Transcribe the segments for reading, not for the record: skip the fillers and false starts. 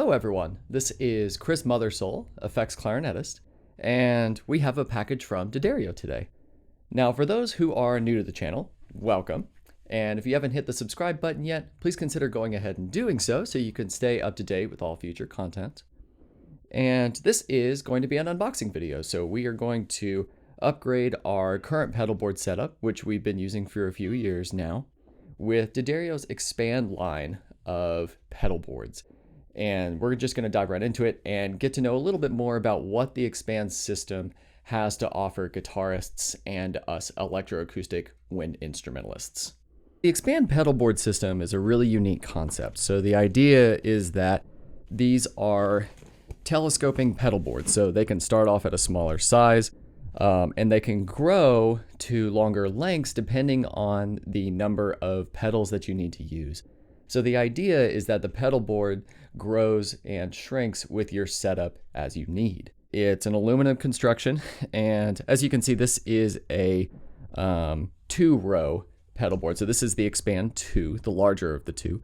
Hello everyone, this is Chris Mothersoul, effects clarinetist, and we have a package from D'Addario today. Now for those who are new to the channel, welcome, and if you haven't hit the subscribe button yet, please consider going ahead and doing so you can stay up to date with all future content. And this is going to be an unboxing video, so we are going to upgrade our current pedalboard setup, which we've been using for a few years now, with D'Addario's Expand line of pedalboards. And we're just going to dive right into it and get to know a little bit more about what the Expand system has to offer guitarists and us electroacoustic wind instrumentalists. The Expand pedalboard system is a really unique concept. So the idea is that these are telescoping pedalboards, so they can start off at a smaller size and they can grow to longer lengths depending on the number of pedals that you need to use. So the idea is that the pedalboard grows and shrinks with your setup as you need. It's an aluminum construction, and as you can see, this is a 2-row pedalboard. So this is the Expand 2, the larger of the two.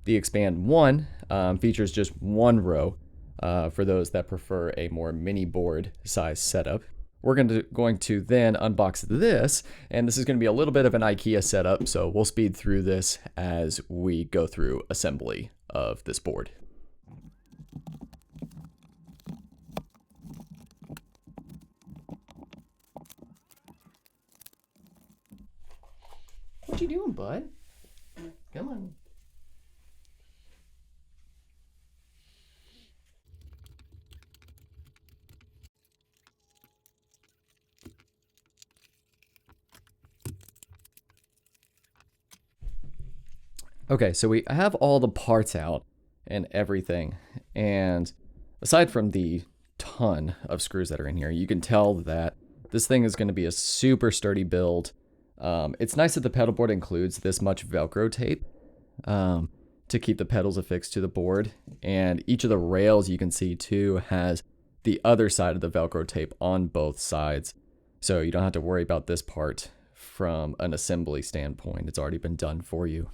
The Expand 1 features just 1 row for those that prefer a more mini board size setup. We're going to then unbox this, and this is going to be a little bit of an IKEA setup, so we'll speed through this as we go through assembly of this board. What you doing, bud? Come on. Okay, so we have all the parts out and everything, and aside from the ton of screws that are in here, you can tell that this thing is going to be a super sturdy build. It's nice that the pedalboard includes this much Velcro tape to keep the pedals affixed to the board, and each of the rails you can see too has the other side of the Velcro tape on both sides, so you don't have to worry about this part from an assembly standpoint. It's already been done for you.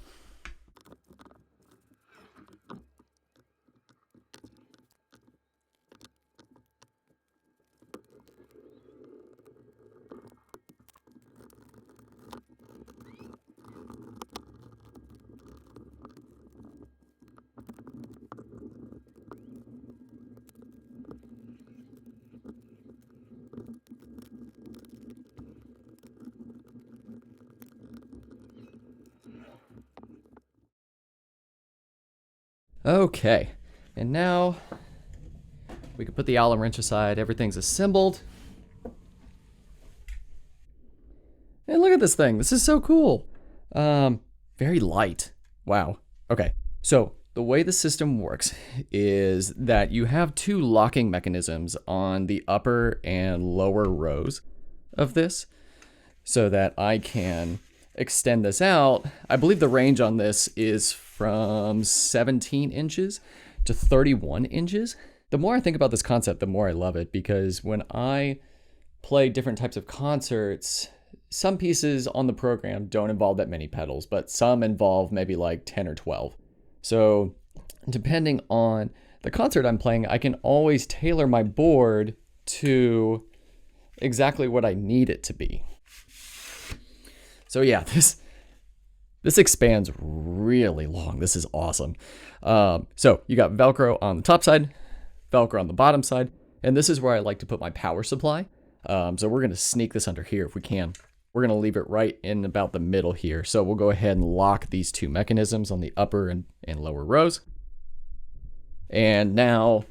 Okay, and now we can put the Allen wrench aside. Everything's assembled. And look at this thing. This is so cool. Very light. Wow. Okay, so the way the system works is that you have 2 locking mechanisms on the upper and lower rows of this so that I can extend this out. I believe the range on this is from 17 inches to 31 inches. The more I think about this concept, the more I love it, because when I play different types of concerts, some pieces on the program don't involve that many pedals, but some involve maybe like 10 or 12. So depending on the concert I'm playing, I can always tailor my board to exactly what I need it to be. So yeah, this expands really long. This is awesome. So you got Velcro on the top side, Velcro on the bottom side, and this is where I like to put my power supply. So we're gonna sneak this under here if we can. We're gonna leave it right in about the middle here. So we'll go ahead and lock these 2 mechanisms on the upper and lower rows. And now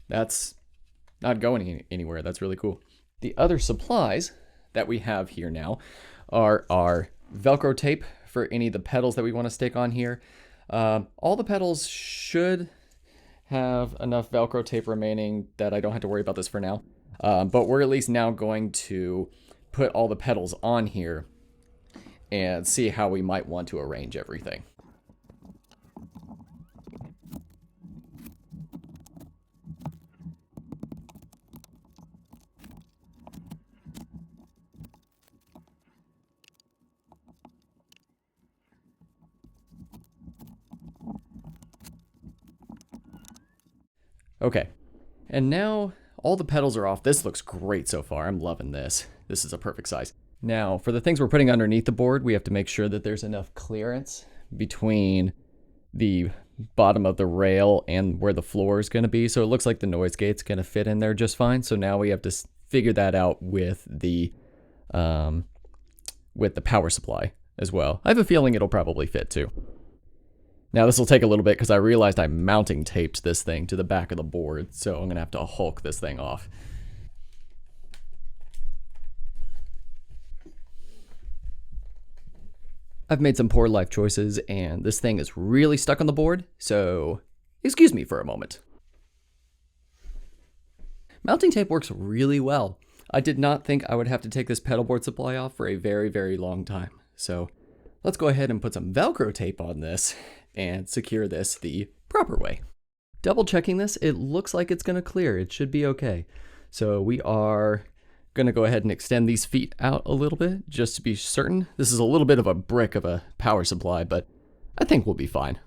that's not going anywhere. That's really cool. The other supplies that we have here now are our Velcro tape for any of the pedals that we want to stick on here. All the pedals should have enough Velcro tape remaining that I don't have to worry about this for now. But we're at least now going to put all the pedals on here and see how we might want to arrange everything. Okay, and now all the pedals are off. This looks great so far. I'm loving this. This is a perfect size. Now, for the things we're putting underneath the board, we have to make sure that there's enough clearance between the bottom of the rail and where the floor is going to be. So it looks like the noise gate's going to fit in there just fine. So now we have to figure that out with the power supply as well. I have a feeling it'll probably fit too. Now this will take a little bit because I realized I mounting taped this thing to the back of the board. So I'm going to have to Hulk this thing off. I've made some poor life choices and this thing is really stuck on the board, so excuse me for a moment. Mounting tape works really well. I did not think I would have to take this pedal board supply off for a very, very long time. So let's go ahead and put some Velcro tape on this and secure this the proper way. Double checking this, it looks like it's gonna clear. It should be okay. So we are going to go ahead and extend these feet out a little bit just to be certain. This is a little bit of a brick of a power supply, but I think we'll be fine.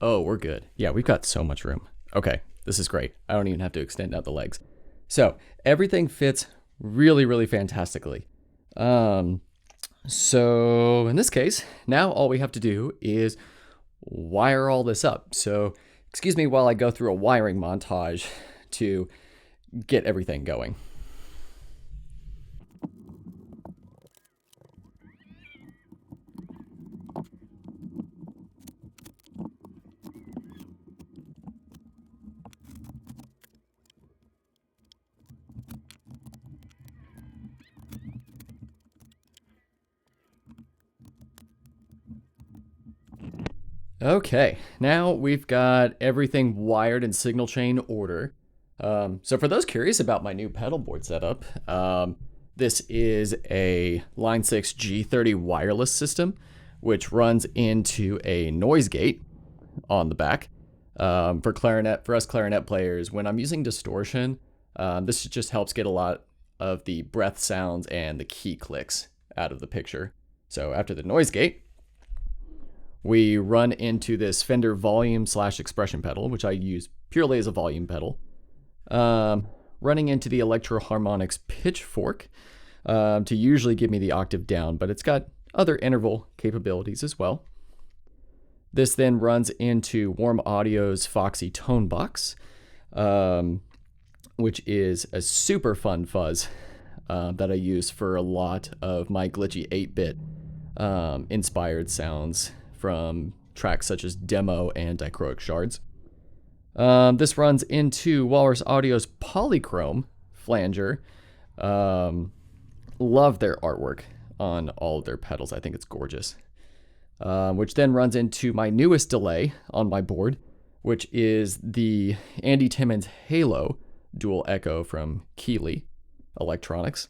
Oh, we're good. Yeah, we've got so much room. Okay, this is great. I don't even have to extend out the legs. So everything fits really, really fantastically. So in this case, now all we have to do is wire all this up. So excuse me while I go through a wiring montage to get everything going. Okay, now we've got everything wired in signal chain order. So for those curious about my new pedal board setup, this is a Line 6 G30 wireless system, which runs into a noise gate on the back. For us clarinet players, when I'm using distortion, this just helps get a lot of the breath sounds and the key clicks out of the picture. So after the noise gate, we run into this Fender volume / expression pedal, which I use purely as a volume pedal. Running into the Electro Harmonics pitchfork to usually give me the octave down, but it's got other interval capabilities as well. This then runs into Warm Audio's Foxy Tone Box, which is a super fun fuzz that I use for a lot of my glitchy 8-bit inspired sounds from tracks such as Demo and Dichroic Shards. This runs into Walrus Audio's Polychrome flanger. Love their artwork on all of their pedals. I think it's gorgeous. Which then runs into my newest delay on my board, which is the Andy Timmons Halo dual echo from Keeley Electronics.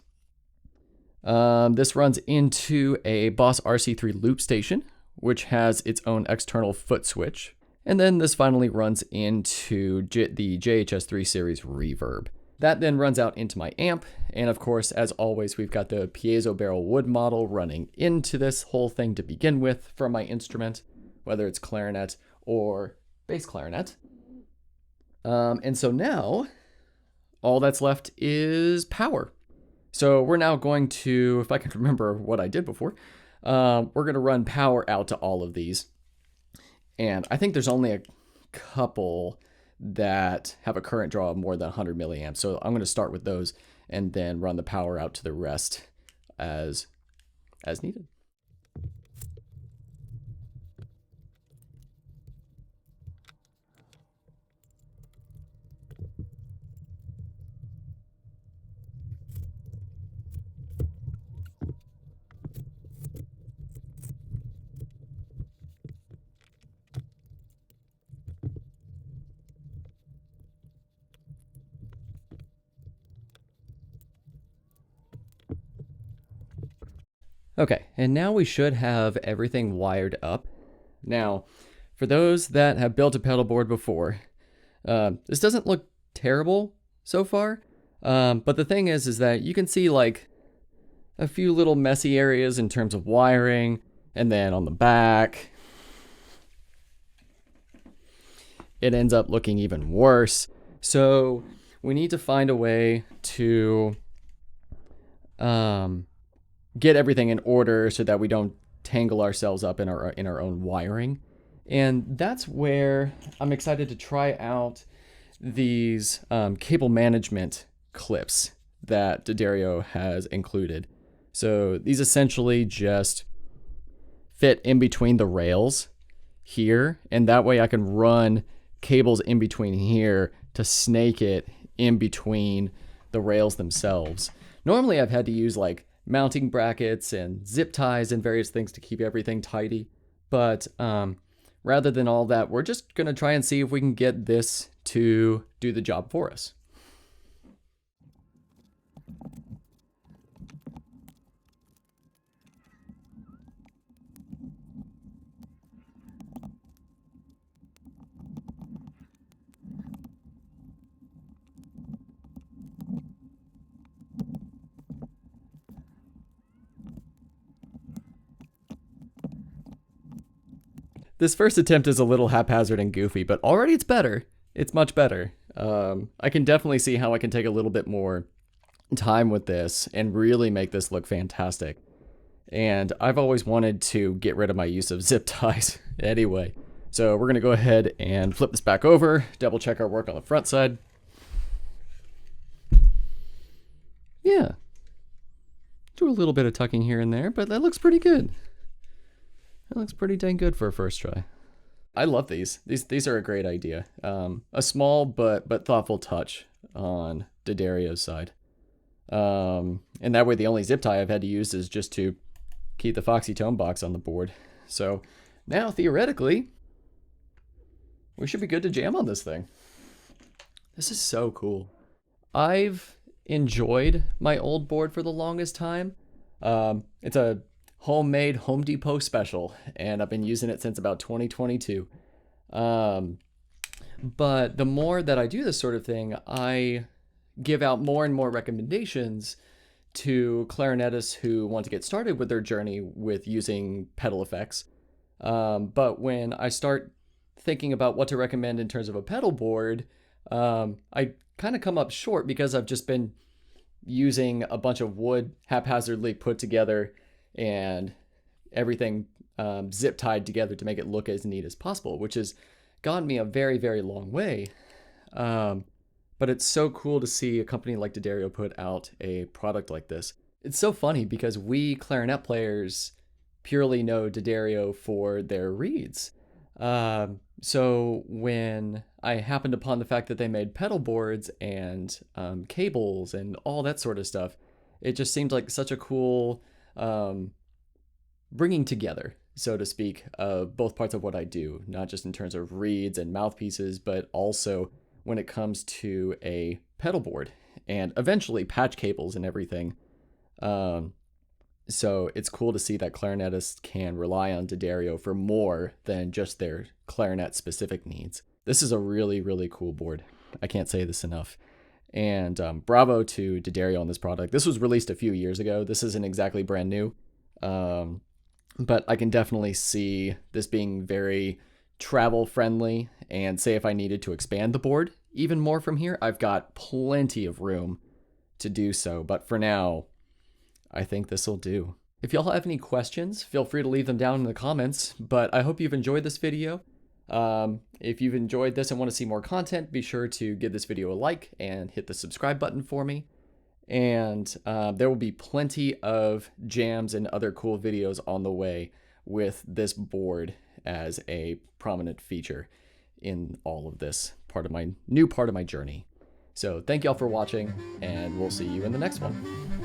This runs into a Boss RC3 loop station, which has its own external foot switch. And then this finally runs into the JHS3 series reverb. That then runs out into my amp. And of course, as always, we've got the piezo barrel wood model running into this whole thing to begin with from my instrument, whether it's clarinet or bass clarinet. And so now all that's left is power. So we're now going to, if I can remember what I did before, we're going to run power out to all of these. And I think there's only a couple that have a current draw of more than 100 milliamps. So I'm going to start with those and then run the power out to the rest as needed. Okay, and now we should have everything wired up. Now, for those that have built a pedal board before, this doesn't look terrible so far. But the thing is that you can see like a few little messy areas in terms of wiring, and then on the back, it ends up looking even worse. So we need to find a way to get everything in order so that we don't tangle ourselves up in our own wiring. And that's where I'm excited to try out these cable management clips that D'Addario has included. So these essentially just fit in between the rails here, and that way I can run cables in between here to snake it in between the rails themselves. Normally I've had to use like mounting brackets and zip ties and various things to keep everything tidy, but rather than all that, we're just gonna try and see if we can get this to do the job for us. This first attempt is a little haphazard and goofy, but already it's better. It's much better. I can definitely see how I can take a little bit more time with this and really make this look fantastic. And I've always wanted to get rid of my use of zip ties anyway. So we're gonna go ahead and flip this back over, double check our work on the front side. Yeah. Do a little bit of tucking here and there, but that looks pretty good. That looks pretty dang good for a first try. I love these. These are a great idea. A small but thoughtful touch on D'Addario's side. And that way the only zip tie I've had to use is just to keep the Foxy tone box on the board. So now theoretically, we should be good to jam on this thing. This is so cool. I've enjoyed my old board for the longest time. It's a homemade Home Depot special, and I've been using it since about 2022. But the more that I do this sort of thing, I give out more and more recommendations to clarinetists who want to get started with their journey with using pedal effects. But when I start thinking about what to recommend in terms of a pedal board, I kind of come up short because I've just been using a bunch of wood haphazardly put together and everything zip tied together to make it look as neat as possible, which has gotten me a very, very long way. But it's so cool to see a company like D'Addario put out a product like this. It's so funny because we clarinet players purely know D'Addario for their reeds. So when I happened upon the fact that they made pedal boards and cables and all that sort of stuff, it just seemed like such a cool bringing together, so to speak, of both parts of what I do, not just in terms of reeds and mouthpieces, but also when it comes to a pedal board and eventually patch cables and everything. So it's cool to see that clarinetists can rely on D'Addario for more than just their clarinet specific needs. This is a really, really cool board. I can't say this enough. And bravo to D'Addario on this product. This was released a few years ago. This isn't exactly brand new. But I can definitely see this being very travel friendly, and say if I needed to expand the board even more from here, I've got plenty of room to do so. But for now, I think this will do. If y'all have any questions, feel free to leave them down in the comments, but I hope you've enjoyed this video. If you've enjoyed this and want to see more content, be sure to give this video a like and hit the subscribe button for me. And there will be plenty of jams and other cool videos on the way with this board as a prominent feature in all of this new part of my journey. So thank y'all for watching, and we'll see you in the next one.